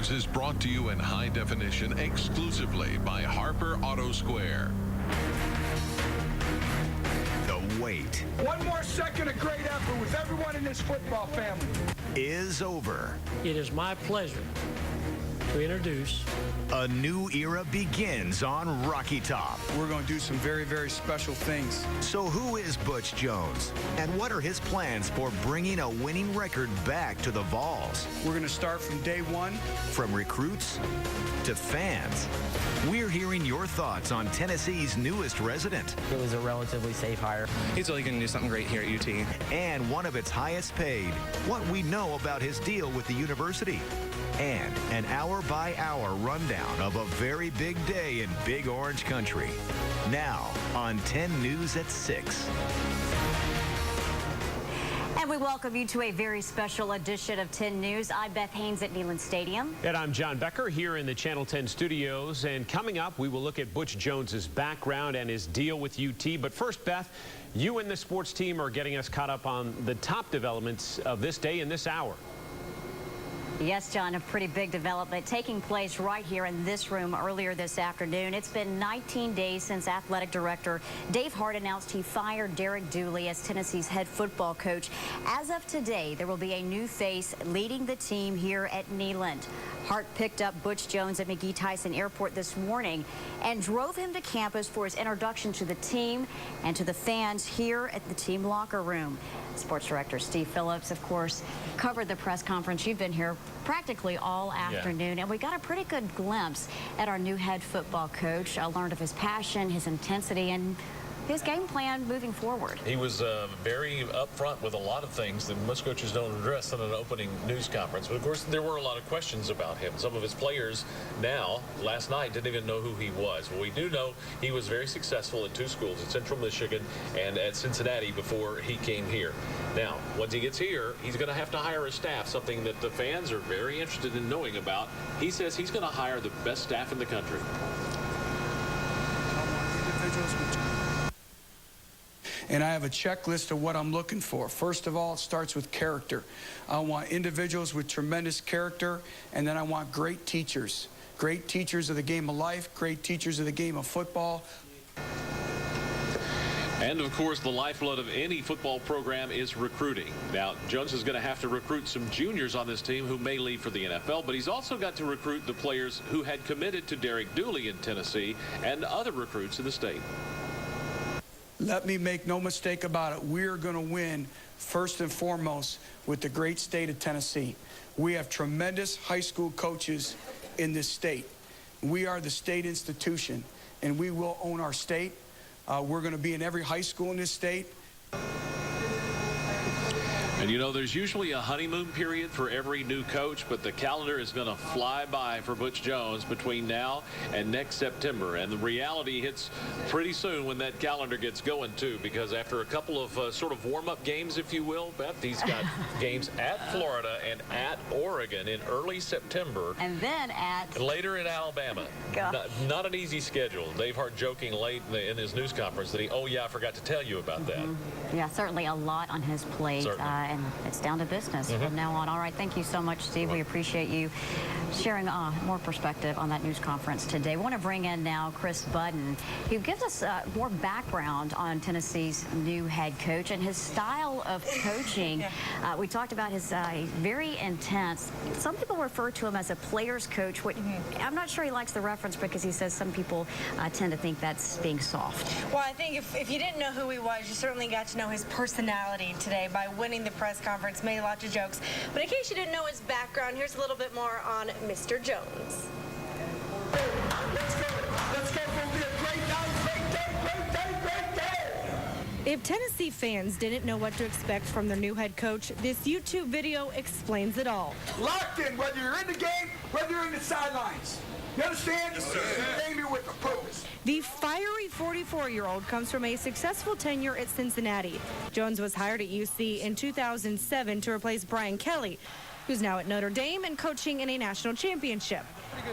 News is brought to you in high definition exclusively by Harper Auto Square. The wait. One more second of great effort with everyone in this football family. Is over. It is my pleasure to introduce. A new era begins on Rocky Top. We're going to do some very, very special things. So who is Butch Jones? And what are his plans for bringing a winning record back to the Vols? We're going to start from day one. From recruits to fans. We're hearing your thoughts on Tennessee's newest resident. It was a relatively safe hire. He's really going to do something great here at UT. And one of its highest paid. What we know about his deal with the university. And an hour-by-hour rundown of a very big day in Big Orange Country. Now on 10 News at 6. And we welcome you to a very special edition of 10 News. I'm Beth Haynes at Neyland Stadium. And I'm John Becker here in the Channel 10 studios. And coming up, we will look at Butch Jones's background and his deal with UT. But first, Beth, you and the sports team are getting us caught up on the top developments of this day and this hour. Yes, John, a pretty big development taking place right here in this room earlier this afternoon. It's been 19 days since athletic director Dave Hart announced he fired Derek Dooley as Tennessee's head football coach. As of today, there will be a new face leading the team here at Neyland. Hart picked up Butch Jones at McGee-Tyson Airport this morning and drove him to campus for his introduction to the team and to the fans here at the team locker room. Sports director Steve Phillips, of course, covered the press conference. You've been here practically all afternoon, and we got a pretty good glimpse at our new head football coach. I learned of his passion, his intensity, and his game plan moving forward. He was very upfront with a lot of things that most coaches don't address in an opening news conference. But of course, there were a lot of questions about him. Some of his players now, last night, didn't even know who he was. Well, we do know he was very successful at two schools, at Central Michigan and at Cincinnati, before he came here. Now, once he gets here, he's going to have to hire a staff, something that the fans are very interested in knowing about. He says he's going to hire the best staff in the country. And I have a checklist of what I'm looking for. First of all, it starts with character. I want individuals with tremendous character, and then I want great teachers. Great teachers of the game of life, great teachers of the game of football. And, of course, the lifeblood of any football program is recruiting. Now, Jones is going to have to recruit some juniors on this team who may leave for the NFL, but he's also got to recruit the players who had committed to Derek Dooley in Tennessee and other recruits in the state. Let me make no mistake about it. We are going to win first and foremost with the great state of Tennessee. We have tremendous high school coaches in this state. We are the state institution, and we will own our state. We're going to be in every high school in this state. And, you know, there's usually a honeymoon period for every new coach, but the calendar is going to fly by for Butch Jones between now and next September. And the reality hits pretty soon when that calendar gets going, too, because after a couple of sort of warm-up games, if you will, Beth, he's got games at Florida and at Oregon in early September. And then at... later in Alabama. Not an easy schedule. Dave Hart joking late in his news conference that oh, yeah, I forgot to tell you about that. Yeah, certainly a lot on his plate. And it's down to business from now on. All right, thank you so much, Steve. We appreciate you sharing more perspective on that news conference today. We want to bring in now Chris Budden, who gives us more background on Tennessee's new head coach and his style of coaching. We talked about his very intense, some people refer to him as a player's coach. I'm not sure he likes the reference because he says some people tend to think that's being soft. Well, I think if you didn't know who he was, you certainly got to know his personality today by winning the press conference, made lots of jokes. But in case you didn't know his background, here's a little bit more on Mr. Jones. Let's go. Let's go. It'll be a great night, great day. If Tennessee fans didn't know what to expect from their new head coach, this YouTube video explains it all. Locked in, whether you're in the game, whether you're in the sidelines. You understand? Yes, sir. You came here with a purpose. The fiery 44-year-old comes from a successful tenure at Cincinnati. Jones was hired at UC in 2007 to replace Brian Kelly, who's now at Notre Dame and coaching in a national championship.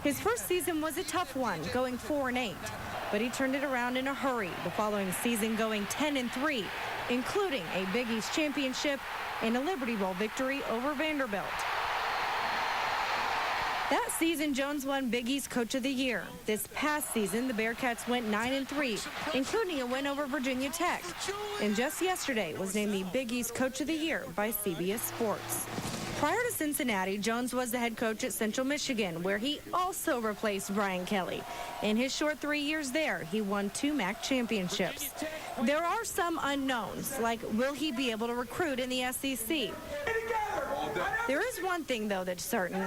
His first season was a tough one, going 4-8, but he turned it around in a hurry, the following season going 10-3, including a Big East championship and a Liberty Bowl victory over Vanderbilt. That season, Jones won Big East Coach of the Year. This past season, the Bearcats went 9-3, including a win over Virginia Tech. And just yesterday was named the Big East Coach of the Year by CBS Sports. Prior to Cincinnati, Jones was the head coach at Central Michigan, where he also replaced Brian Kelly. In his short 3 years there, he won 2 MAC championships. There are some unknowns, like will he be able to recruit in the SEC? There is one thing, though, that's certain.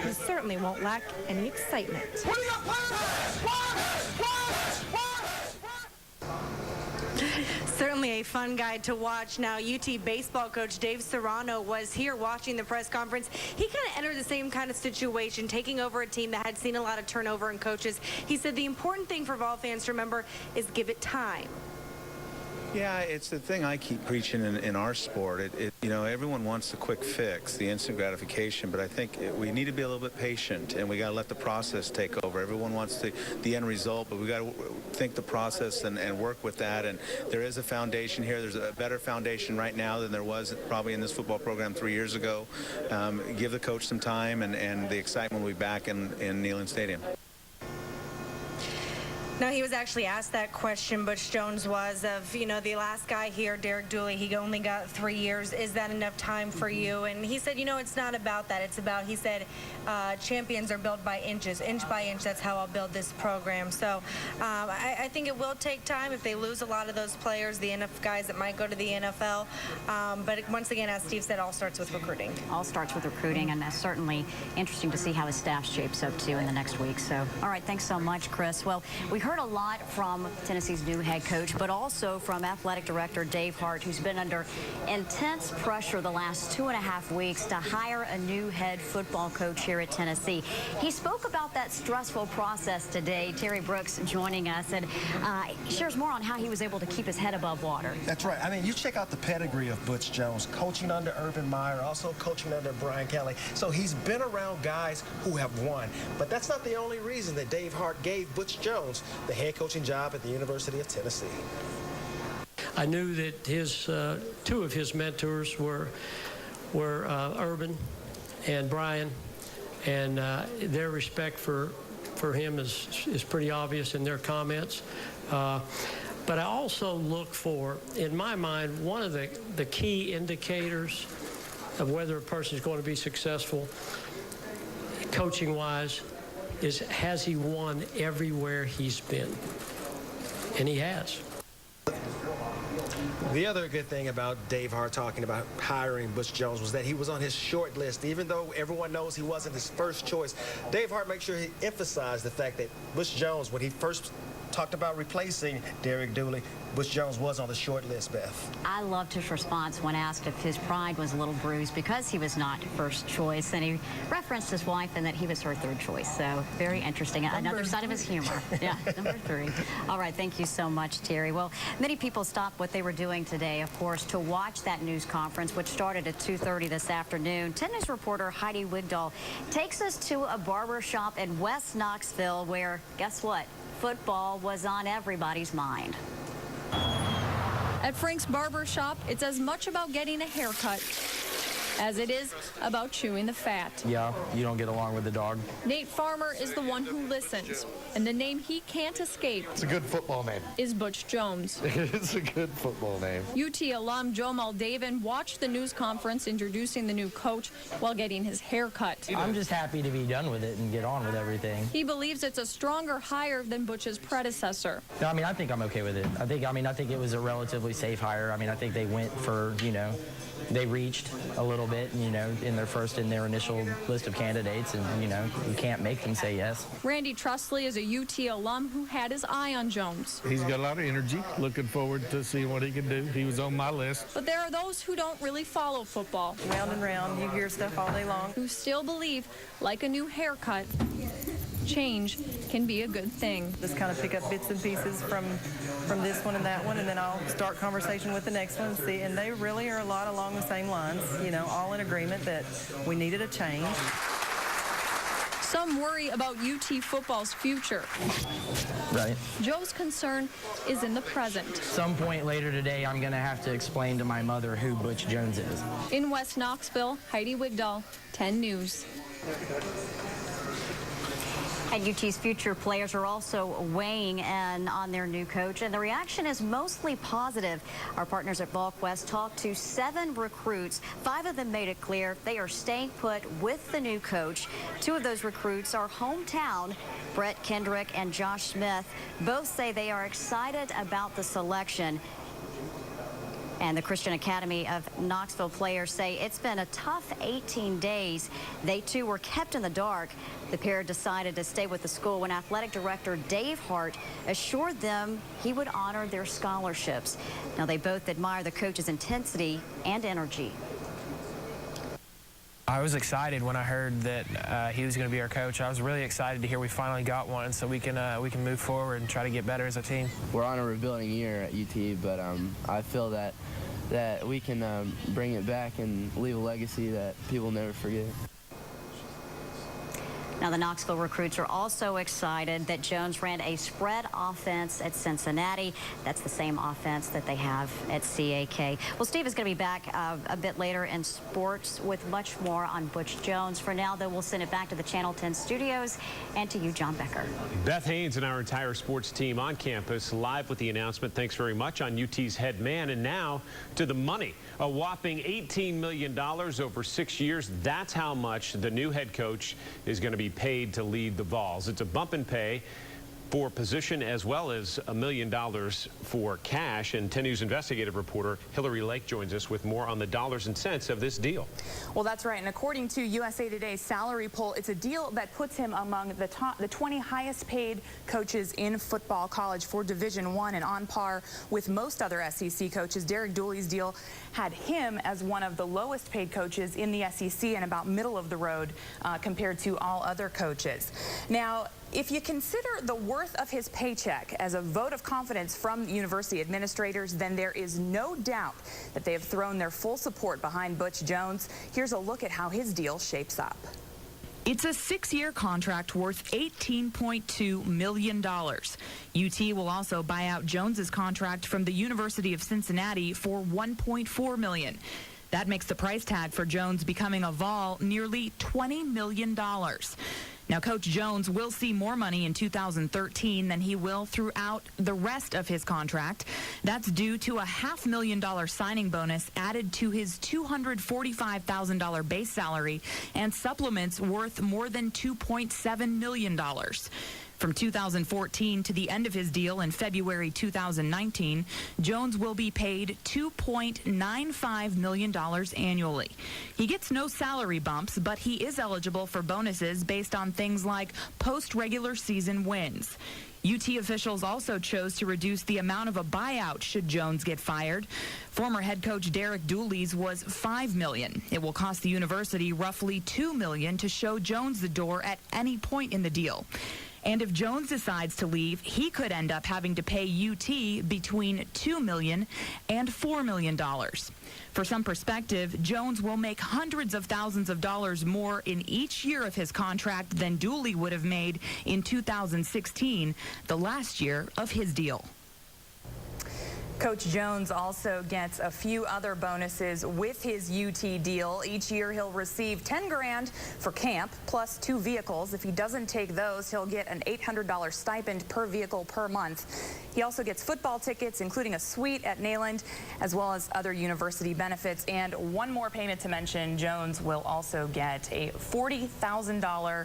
He certainly won't lack any excitement. Certainly a fun guy to watch. Now, UT baseball coach Dave Serrano was here watching the press conference. He kind of entered the same kind of situation, taking over a team that had seen a lot of turnover in coaches. He said the important thing for Vol fans to remember is give it time. Yeah, it's the thing I keep preaching in our sport. You know, everyone wants the quick fix, the instant gratification, but I think we need to be a little bit patient, and we got to let the process take over. Everyone wants the end result, but we got to think the process and work with that. And there is a foundation here. There's a better foundation right now than there was probably in this football program 3 years ago. Give the coach some time, and the excitement will be back in Neyland Stadium. Now, he was actually asked that question, Butch Jones was, of, you know, the last guy here, Derek Dooley, he only got 3 years. Is that enough time for you? And he said, you know, it's not about that. It's about, he said, champions are built by inches. Inch by inch, that's how I'll build this program. So I think it will take time if they lose a lot of those players, the guys that might go to the NFL. But once again, as Steve said, all starts with recruiting. All starts with recruiting, and that's certainly interesting to see how his staff shapes up, too, in the next week. So, all right, thanks so much, Chris. Well, we heard a lot from Tennessee's new head coach, but also from athletic director Dave Hart, who's been under intense pressure the last 2.5 weeks to hire a new head football coach here at Tennessee. He spoke about that stressful process today. Terry Brooks joining us, and shares more on how he was able to keep his head above water. That's right. I mean, you check out the pedigree of Butch Jones, coaching under Urban Meyer, also coaching under Brian Kelly. So he's been around guys who have won. But that's not the only reason that Dave Hart gave Butch Jones the head coaching job at the University of Tennessee. I knew that his 2 of his mentors were Urban and Brian, and their respect for him is pretty obvious in their comments. But I also look for, in my mind, one of the key indicators of whether a person is going to be successful coaching-wise is, has he won everywhere he's been? And he has. The other good thing about Dave Hart talking about hiring Butch Jones was that he was on his short list. Even though everyone knows he wasn't his first choice, Dave Hart made sure he emphasized the fact that Butch Jones, when he first talked about replacing Derek Dooley, Butch Jones was on the short list, Beth. I loved his response when asked if his pride was a little bruised because he was not first choice, and he referenced his wife and that he was her 3rd choice. So very interesting. Another side of his humor. Yeah, number 3. All right, thank you so much, Terry. Well, many people stopped what they were doing today, of course, to watch that news conference, which started at 2:30 this afternoon. 10 News reporter Heidi Wigdahl takes us to a barber shop in West Knoxville where, guess what? Football was on everybody's mind. At Frank's Barber Shop, it's as much about getting a haircut as it is about chewing the fat. Yeah, you don't get along with the dog. Nate Farmer is the one who listens, and the name he can't escape It's a good football name. is Butch Jones. It's a good football name. UT alum Joe Maldaven watched the news conference introducing the new coach while getting his hair cut. I'm just happy to be done with it and get on with everything. He believes it's a stronger hire than Butch's predecessor. No, I mean, I think I'm okay with it. I think it was a relatively safe hire. I mean, I think they went for, you know, they reached a little bit, you know, in their initial list of candidates, and, you know, you can't make them say yes. Randy Trustley is a UT alum who had his eye on Jones. He's got a lot of energy. Looking forward to seeing what he can do. He was on my list. But there are those who don't really follow football. Round and round, you hear stuff all day long. Who still believe, like a new haircut, change can be a good thing. Just kind of pick up bits and pieces from this one and that one, and then I'll start conversation with the next one and see. And they really are a lot along the same lines, you know, all in agreement that we needed a change. Some worry about UT football's future. Right. Joe's concern is in the present. Some point later today, I'm going to have to explain to my mother who Butch Jones is. In West Knoxville, Heidi Wigdahl, 10 News. And UT's future players are also weighing in on their new coach, and the reaction is mostly positive. Our partners at VolQuest talked to 7 recruits. 5 of them made it clear they are staying put with the new coach. 2 of those recruits are hometown, Brett Kendrick and Josh Smith. Both say they are excited about the selection. And the Christian Academy of Knoxville players say it's been a tough 18 days. They too were kept in the dark. The pair decided to stay with the school when athletic director Dave Hart assured them he would honor their scholarships. Now they both admire the coach's intensity and energy. I was excited when I heard that he was going to be our coach. I was really excited to hear we finally got one, so we can move forward and try to get better as a team. We're on a rebuilding year at UT, but I feel that we can bring it back and leave a legacy that people never forget. Now, the Knoxville recruits are also excited that Jones ran a spread offense at Cincinnati. That's the same offense that they have at CAK. Well, Steve is going to be back a bit later in sports with much more on Butch Jones. For now, though, we'll send it back to the Channel 10 studios and to you, John Becker. Beth Haynes and our entire sports team on campus live with the announcement. Thanks very much on UT's head man. And now to the money. A whopping $18 million over 6 years. That's how much the new head coach is going to be paid to lead the Vols. It's a bump in pay for position as well as $1 million for cash. And 10 News investigative reporter Hillary Lake joins us with more on the dollars and cents of this deal. Well, that's right. And according to USA Today's salary poll, it's a deal that puts him among the 20 highest paid coaches in football college for Division I and on par with most other SEC coaches. Derek Dooley's deal had him as one of the lowest paid coaches in the SEC and about middle of the road compared to all other coaches. Now, if you consider the worth of his paycheck as a vote of confidence from university administrators, then there is no doubt that they have thrown their full support behind Butch Jones. Here's a look at how his deal shapes up. It's a 6-year contract worth $18.2 million. UT will also buy out Jones's contract from the University of Cincinnati for $1.4 million. That makes the price tag for Jones becoming a Vol nearly $20 million. Now, Coach Jones will see more money in 2013 than he will throughout the rest of his contract. That's due to a $500,000 signing bonus added to his $245,000 base salary and supplements worth more than $2.7 million. From 2014 to the end of his deal in February 2019, Jones will be paid $2.95 million annually. He gets no salary bumps, but he is eligible for bonuses based on things like post-regular season wins. UT officials also chose to reduce the amount of a buyout should Jones get fired. Former head coach Derek Dooley's was $5 million. It will cost the university roughly $2 million to show Jones the door at any point in the deal. And if Jones decides to leave, he could end up having to pay UT between $2 million and $4 million. For some perspective, Jones will make hundreds of thousands of dollars more in each year of his contract than Dooley would have made in 2016, the last year of his deal. Coach Jones also gets a few other bonuses with his UT deal. Each year he'll receive $10 grand for camp plus 2 vehicles. If he doesn't take those, he'll get an $800 stipend per vehicle per month. He also gets football tickets, including a suite at Nayland, as well as other university benefits. And one more payment to mention, Jones will also get a $40,000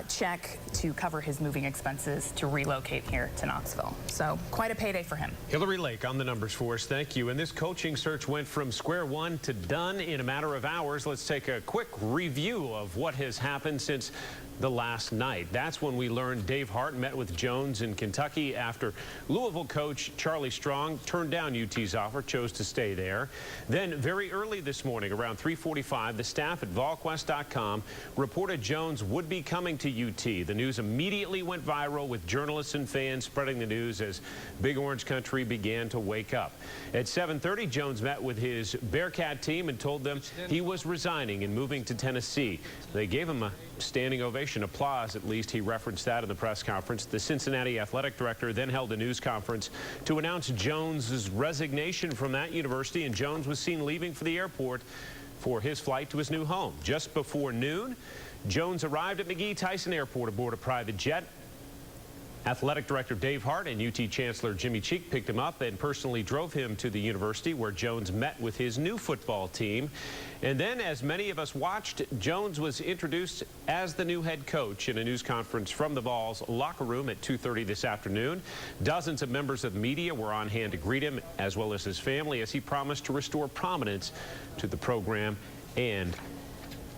check to cover his moving expenses to relocate here to Knoxville. So quite a payday for him. Hillary Lake on the numbers for us. Thank you. And this coaching search went from square one to done in a matter of hours. Let's take a quick review of what has happened since the last night. That's when we learned Dave Hart met with Jones in Kentucky after Louisville coach Charlie Strong turned down UT's offer, chose to stay there. Then very early this morning, around 3:45, the staff at VolQuest.com reported Jones would be coming to UT. The news immediately went viral with journalists and fans spreading the news as Big Orange Country began to wake up. At 7:30, Jones met with his Bearcat team and told them he was resigning and moving to Tennessee. They gave him a standing ovation ovation, applause at least. He referenced that in the press conference. The Cincinnati athletic director then held a news conference to announce Jones's resignation from that university, and Jones was seen leaving for the airport for his flight to his new home. Just before noon, Jones arrived at McGee-Tyson Airport aboard a private jet. Athletic Director Dave Hart and UT Chancellor Jimmy Cheek picked him up and personally drove him to the university, where Jones met with his new football team. And then, as many of us watched, Jones was introduced as the new head coach in a news conference from the Vols locker room at 2:30 this afternoon. Dozens of members of the media were on hand to greet him, as well as his family, as he promised to restore prominence to the program and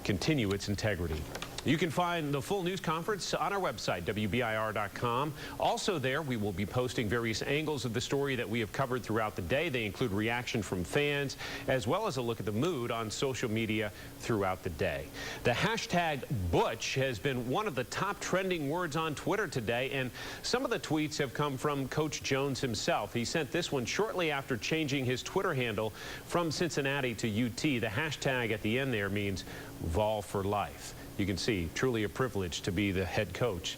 continue its integrity. You can find the full news conference on our website, WBIR.com. Also there, we will be posting various angles of the story that we have covered throughout the day. They include reaction from fans, as well as a look at the mood on social media throughout the day. The hashtag Butch has been one of the top trending words on Twitter today, and some of the tweets have come from Coach Jones himself. He sent this one shortly after changing his Twitter handle from Cincinnati to UT. The hashtag at the end there means Vol for life. You can see, truly a privilege to be the head coach.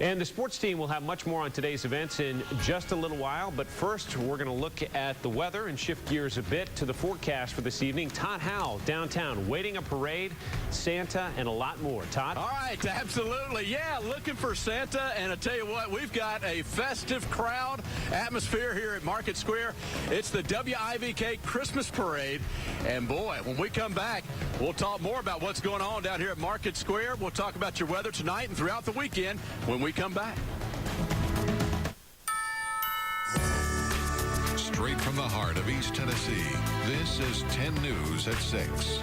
And the sports team will have much more on today's events in just a little while. But first, we're going to look at the weather and shift gears a bit to the forecast for this evening. Todd Howell, downtown, waiting a parade, Santa, and a lot more. Todd? All right, absolutely. Yeah, looking for Santa. And I tell you what, we've got a festive crowd atmosphere here at Market Square. It's the WIVK Christmas Parade. And boy, when we come back, we'll talk more about what's going on down here at Market Square. We'll talk about your weather tonight and throughout the weekend when we come back. Straight from the heart of East Tennessee, this is 10 News at 6.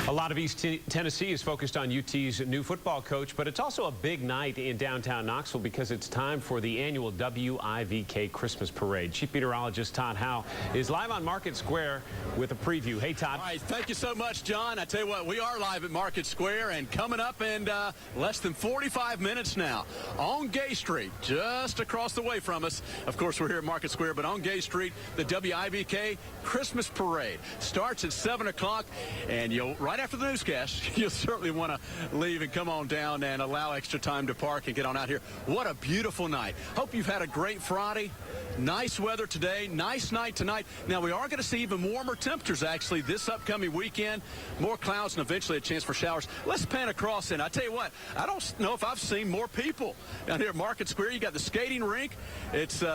A lot of East Tennessee is focused on UT's new football coach, but it's also a big night in downtown Knoxville because it's time for the annual WIVK Christmas Parade. Chief Meteorologist Todd Howell is live on Market Square with a preview. Hey, Todd. All right, thank you so much, John. I tell you what, we are live at Market Square, and coming up in less than 45 minutes now on Gay Street, just across the way from us. Of course, we're here at Market Square, but on Gay Street, the WIVK Christmas Parade starts at 7 o'clock, and right after the newscast, you'll certainly want to leave and come on down and allow extra time to park and get on out here. What a beautiful night. Hope you've had a great Friday. Nice weather today. Nice night tonight. Now, we are going to see even warmer temperatures, actually, this upcoming weekend. More clouds and eventually a chance for showers. Let's pan across in. I tell you what, I don't know if I've seen more people down here at Market Square. You got the skating rink. It's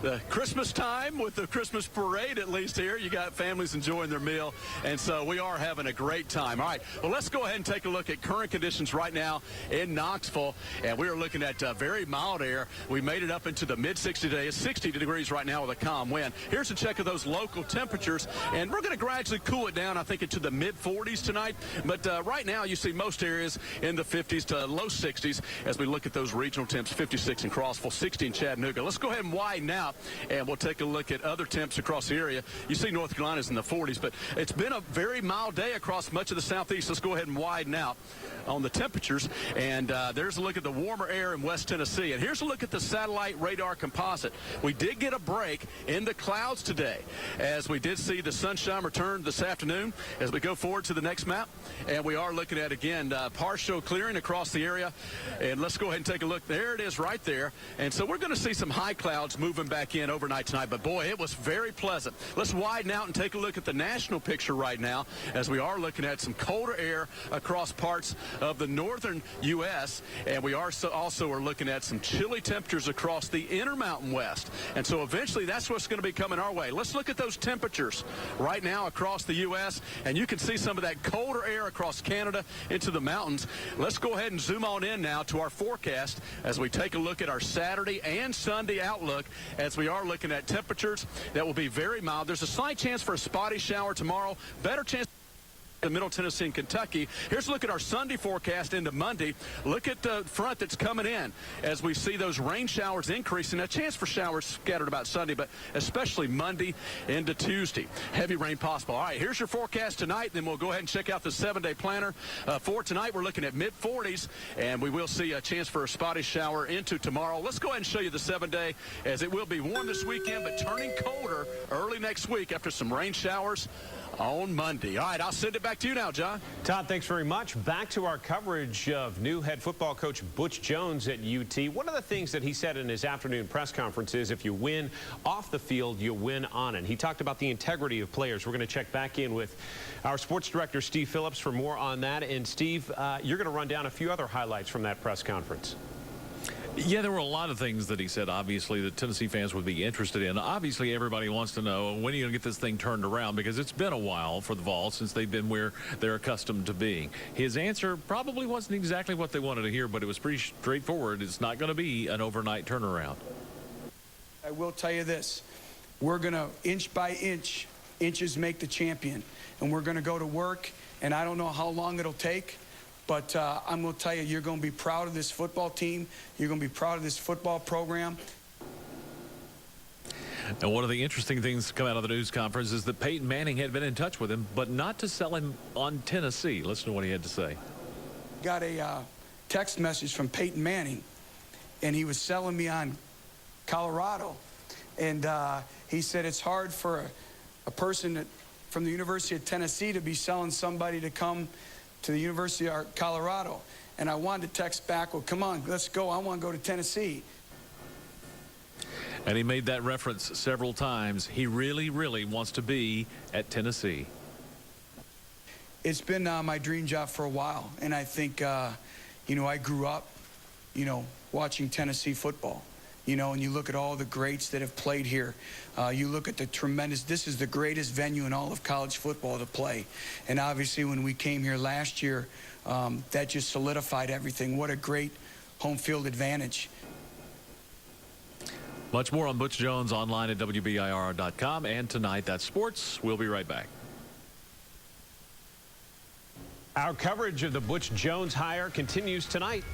the Christmas time with the Christmas parade, at least here. You got families enjoying their meal, and so we are having a great time. All right, well, let's go ahead and take a look at current conditions right now in Knoxville, and we are looking at very mild air. We made it up into the mid-60s today. It's 60 degrees right now with a calm wind. Here's a check of those local temperatures, and we're going to gradually cool it down, I think, into the mid-40s tonight, but right now you see most areas in the 50s to low 60s as we look at those regional temps, 56 in Crossville, 60 in Chattanooga. Let's go ahead and widen out, and we'll take a look at other temps across the area. You see North Carolina's in the 40s, but it's been a very mild day across much of the southeast. Let's go ahead and widen out on the temperatures, and there's a look at the warmer air in West Tennessee. And here's a look at the satellite radar composite. We did get a break in the clouds today, as we did see the sunshine return this afternoon as we go forward to the next map. And we are looking at, again, partial clearing across the area. And let's go ahead and take a look. There it is right there. And so we're going to see some high clouds moving back in overnight tonight. But, boy, it was very pleasant. Let's widen out and take a look at the national picture right now, as we are looking at some colder air across parts of the northern U.S. And we are also are looking at some chilly temperatures across the Intermountain West. And so eventually that's what's going to be coming our way. Let's look at those temperatures right now across the U.S. And you can see some of that colder air across Canada into the mountains. Let's go ahead and zoom on in now to our forecast as we take a look at our Saturday and Sunday outlook, as we are looking at temperatures that will be very mild. There's a slight chance for a spotty shower tomorrow. Better chance in Middle Tennessee and Kentucky. Here's a look at our Sunday forecast into Monday. Look at the front that's coming in as we see those rain showers increasing. A chance for showers scattered about Sunday, but especially Monday into Tuesday. Heavy rain possible. All right, here's your forecast tonight. Then we'll go ahead and check out the 7-day planner. For tonight, we're looking at mid-40s, and we will see a chance for a spotty shower into tomorrow. Let's go ahead and show you the 7-day, as it will be warm this weekend, but turning colder early next week after some rain showers on Monday. All right, I'll send it back to you now, John. Todd, thanks very much. Back to our coverage of new head football coach Butch Jones at UT. One of the things that he said in his afternoon press conference is if you win off the field, you win on it. He talked about the integrity of players. We're going to check back in with our sports director, Steve Phillips, for more on that. And, Steve, you're going to run down a few other highlights from that press conference. Yeah, there were a lot of things that he said, obviously, that Tennessee fans would be interested in. Obviously, everybody wants to know, when are you going to get this thing turned around? Because it's been a while for the Vols since they've been where they're accustomed to being. His answer probably wasn't exactly what they wanted to hear, but it was pretty straightforward. It's not going to be an overnight turnaround. I will tell you this. We're going to, inch by inch, inches make the champion. And we're going to go to work, and I don't know how long it'll take. But I'm going to tell you, you're going to be proud of this football team. You're going to be proud of this football program. And one of the interesting things to come out of the news conference is that Peyton Manning had been in touch with him, but not to sell him on Tennessee. Listen to what he had to say. Got a text message from Peyton Manning, and he was selling me on Colorado. And he said it's hard for a person from the University of Tennessee to be selling somebody to come to the University of Colorado. And I wanted to text back, well, come on, let's go. I want to go to Tennessee. And he made that reference several times. He really, really wants to be at Tennessee. It's been my dream job for a while. And I think, you know, I grew up, you know, watching Tennessee football. You know, and you look at all the greats that have played here. You look at the tremendous, this is the greatest venue in all of college football to play. And obviously when we came here last year, that just solidified everything. What a great home field advantage. Much more on Butch Jones online at WBIR.com. And tonight, that's sports. We'll be right back. Our coverage of the Butch Jones hire continues tonight.